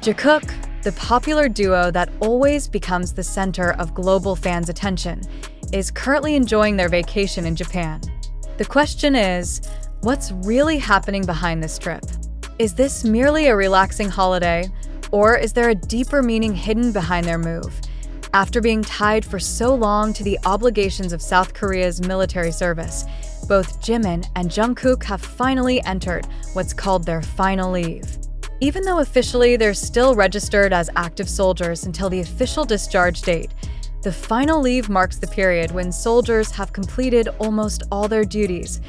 Jikook, the popular duo that always becomes the center of global fans' attention, is currently enjoying their vacation in Japan. The question is, what's really happening behind this trip? Is this merely a relaxing holiday, or is there a deeper meaning hidden behind their move? After being tied for so long to the obligations of South Korea's military service, both Jimin and Jungkook have finally entered what's called their final leave. Even though officially they're still registered as active soldiers until the official discharge date, the final leave marks the period when soldiers have completed almost all their duties,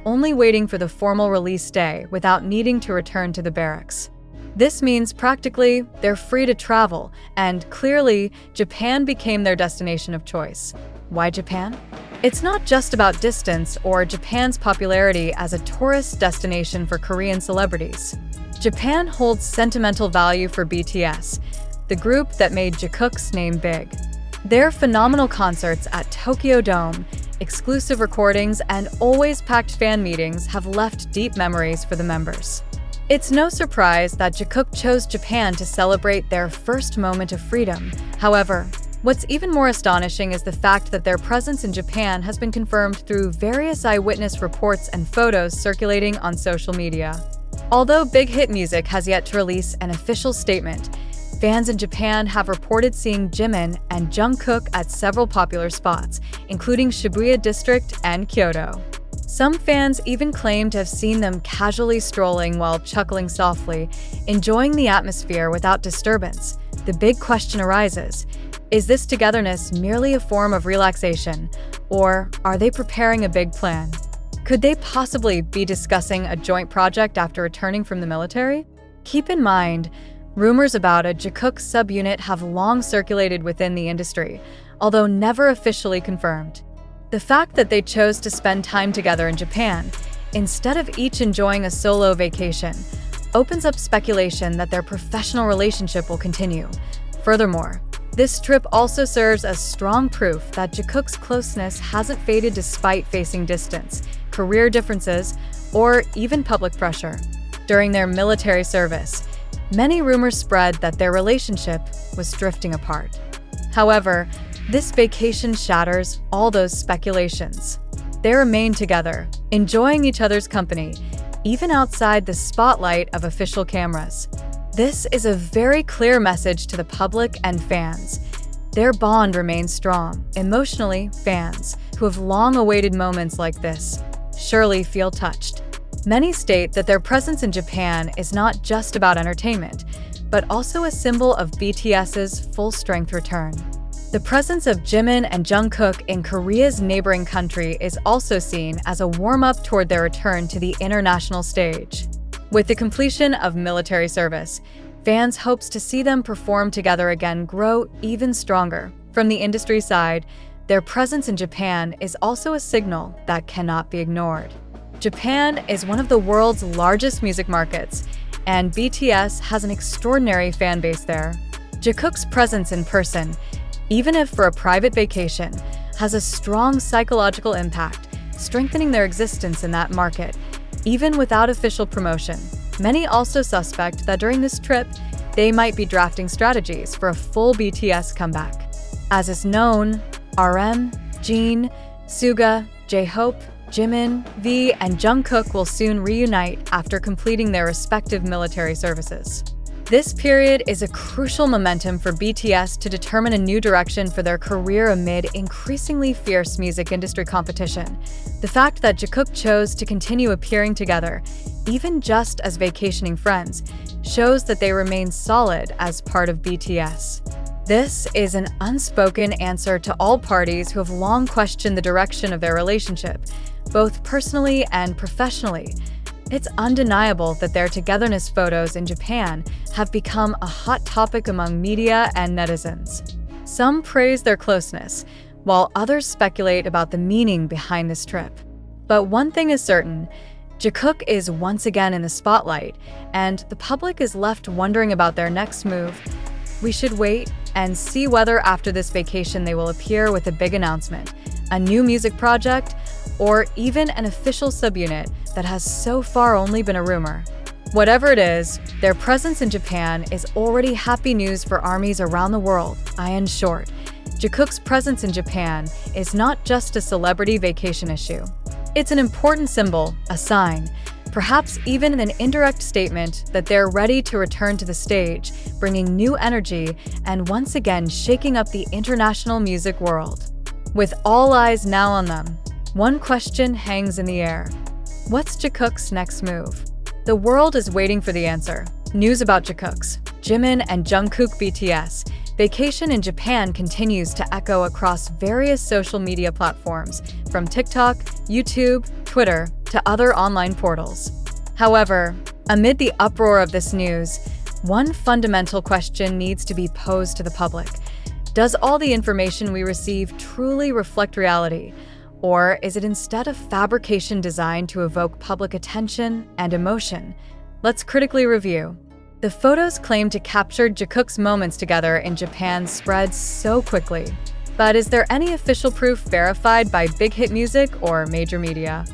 only waiting for the formal release day without needing to return to the barracks. This means practically they're free to travel, and clearly, Japan became their destination of choice. Why Japan? It's not just about distance or Japan's popularity as a tourist destination for Korean celebrities. Japan holds sentimental value for BTS, the group that made Jikook's name big. Their phenomenal concerts at Tokyo Dome, exclusive recordings, and always packed fan meetings have left deep memories for the members. It's no surprise that Jikook chose Japan to celebrate their first moment of freedom. However, what's even more astonishing is the fact that their presence in Japan has been confirmed through various eyewitness reports and photos circulating on social media. Although Big Hit Music has yet to release an official statement, fans in Japan have reported seeing Jimin and Jungkook at several popular spots, including Shibuya District and Kyoto. Some fans even claim to have seen them casually strolling while chuckling softly, enjoying the atmosphere without disturbance. The big question arises, is this togetherness merely a form of relaxation, or are they preparing a big plan? Could they possibly be discussing a joint project after returning from the military? Keep in mind, rumors about a Jikook subunit have long circulated within the industry, although never officially confirmed. The fact that they chose to spend time together in Japan, instead of each enjoying a solo vacation, opens up speculation that their professional relationship will continue. Furthermore, this trip also serves as strong proof that Jikook's closeness hasn't faded despite facing distance, career differences, or even public pressure. During their military service, many rumors spread that their relationship was drifting apart. However, this vacation shatters all those speculations. They remain together, enjoying each other's company, even outside the spotlight of official cameras. This is a very clear message to the public and fans. Their bond remains strong. Emotionally, fans, who have long awaited moments like this, surely feel touched. Many state that their presence in Japan is not just about entertainment, but also a symbol of BTS's full-strength return. The presence of Jimin and Jungkook in Korea's neighboring country is also seen as a warm-up toward their return to the international stage. With the completion of military service, fans' hopes to see them perform together again grow even stronger. From the industry side, their presence in Japan is also a signal that cannot be ignored. Japan is one of the world's largest music markets, and BTS has an extraordinary fan base there. Jikook's presence in person, even if for a private vacation, has a strong psychological impact, strengthening their existence in that market, even without official promotion. Many also suspect that during this trip, they might be drafting strategies for a full BTS comeback. As is known, RM, Jin, Suga, J-Hope, Jimin, V, and Jungkook will soon reunite after completing their respective military services. This period is a crucial momentum for BTS to determine a new direction for their career amid increasingly fierce music industry competition. The fact that Jikook chose to continue appearing together, even just as vacationing friends, shows that they remain solid as part of BTS. This is an unspoken answer to all parties who have long questioned the direction of their relationship, both personally and professionally. It's undeniable that their togetherness photos in Japan have become a hot topic among media and netizens. Some praise their closeness, while others speculate about the meaning behind this trip. But one thing is certain, Jikook is once again in the spotlight, and the public is left wondering about their next move. We should wait and see whether after this vacation they will appear with a big announcement, a new music project, or even an official subunit that has so far only been a rumor. Whatever it is, their presence in Japan is already happy news for armies around the world. In short, Jikook's presence in Japan is not just a celebrity vacation issue. It's an important symbol, a sign, perhaps even an indirect statement that they're ready to return to the stage, bringing new energy and once again shaking up the international music world. With all eyes now on them, one question hangs in the air. What's Jikook's next move? The world is waiting for the answer. News about Jikook's, Jimin and Jungkook BTS vacation in Japan continues to echo across various social media platforms, from TikTok, YouTube, Twitter, to other online portals. However, amid the uproar of this news, one fundamental question needs to be posed to the public. Does all the information we receive truly reflect reality? Or is it instead a fabrication designed to evoke public attention and emotion? Let's critically review. The photos claimed to capture Jikook's moments together in Japan spread so quickly. But is there any official proof verified by big hit music or major media?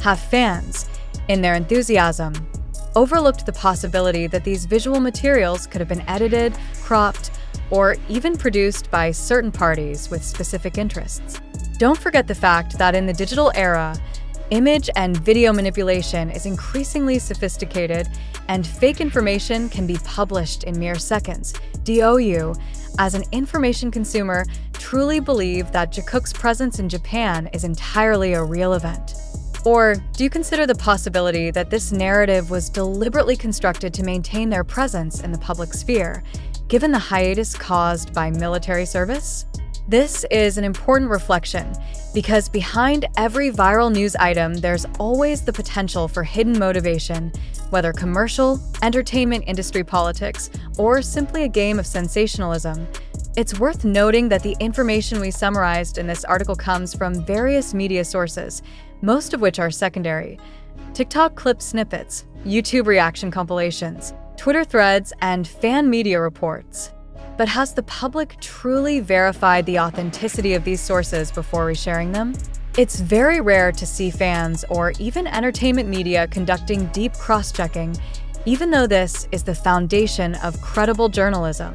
Have fans, in their enthusiasm, overlooked the possibility that these visual materials could have been edited, cropped, or even produced by certain parties with specific interests? Don't forget the fact that in the digital era, image and video manipulation is increasingly sophisticated, and fake information can be published in mere seconds. Do you, as an information consumer, truly believe that Jikook's presence in Japan is entirely a real event? Or do you consider the possibility that this narrative was deliberately constructed to maintain their presence in the public sphere, given the hiatus caused by military service? This is an important reflection, because behind every viral news item, there's always the potential for hidden motivation, whether commercial, entertainment industry politics, or simply a game of sensationalism. It's worth noting that the information we summarized in this article comes from various media sources, most of which are secondary. TikTok clip snippets, YouTube reaction compilations, Twitter threads, and fan media reports. But has the public truly verified the authenticity of these sources before resharing them? It's very rare to see fans or even entertainment media conducting deep cross-checking, even though this is the foundation of credible journalism.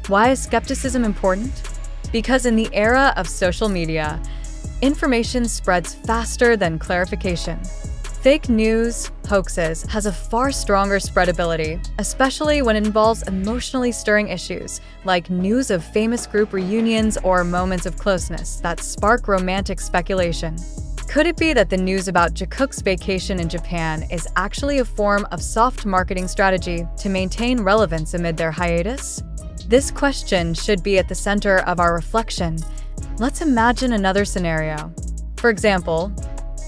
Why is skepticism important? Because in the era of social media, information spreads faster than clarification. Fake news, hoaxes, has a far stronger spreadability, especially when it involves emotionally stirring issues, like news of famous group reunions or moments of closeness that spark romantic speculation. Could it be that the news about Jikook's vacation in Japan is actually a form of soft marketing strategy to maintain relevance amid their hiatus? This question should be at the center of our reflection. Let's imagine another scenario. For example,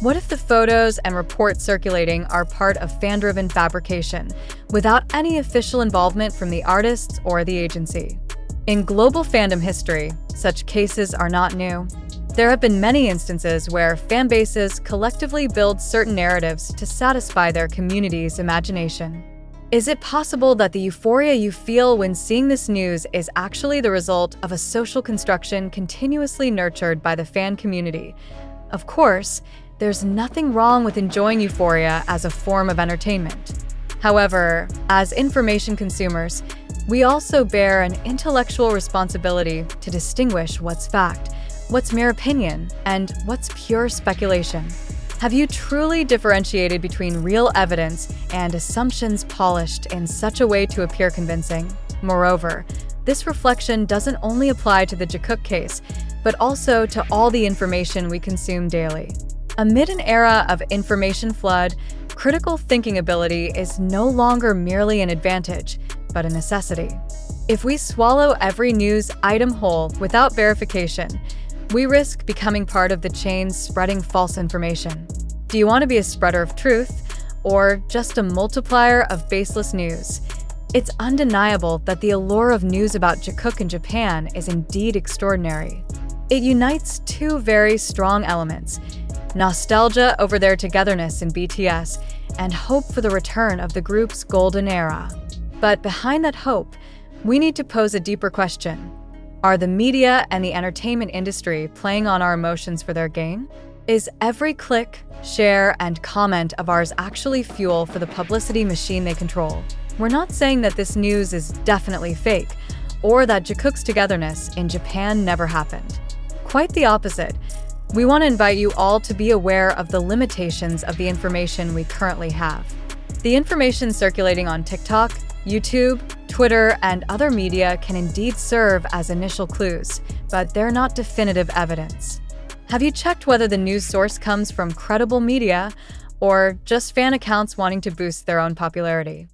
what if the photos and reports circulating are part of fan-driven fabrication, without any official involvement from the artists or the agency? In global fandom history, such cases are not new. There have been many instances where fan bases collectively build certain narratives to satisfy their community's imagination. Is it possible that the euphoria you feel when seeing this news is actually the result of a social construction continuously nurtured by the fan community? Of course, there's nothing wrong with enjoying euphoria as a form of entertainment. However, as information consumers, we also bear an intellectual responsibility to distinguish what's fact, what's mere opinion, and what's pure speculation. Have you truly differentiated between real evidence and assumptions polished in such a way to appear convincing? Moreover, this reflection doesn't only apply to the Jikook case, but also to all the information we consume daily. Amid an era of information flood, critical thinking ability is no longer merely an advantage, but a necessity. If we swallow every news item whole without verification, we risk becoming part of the chain spreading false information. Do you want to be a spreader of truth, or just a multiplier of baseless news? It's undeniable that the allure of news about Jikook in Japan is indeed extraordinary. It unites two very strong elements: nostalgia over their togetherness in BTS, and hope for the return of the group's golden era. But behind that hope, we need to pose a deeper question. Are the media and the entertainment industry playing on our emotions for their gain? Is every click, share, and comment of ours actually fuel for the publicity machine they control? We're not saying that this news is definitely fake, or that Jikook's togetherness in Japan never happened. Quite the opposite. We want to invite you all to be aware of the limitations of the information we currently have. The information circulating on TikTok, YouTube, Twitter, and other media can indeed serve as initial clues, but they're not definitive evidence. Have you checked whether the news source comes from credible media or just fan accounts wanting to boost their own popularity?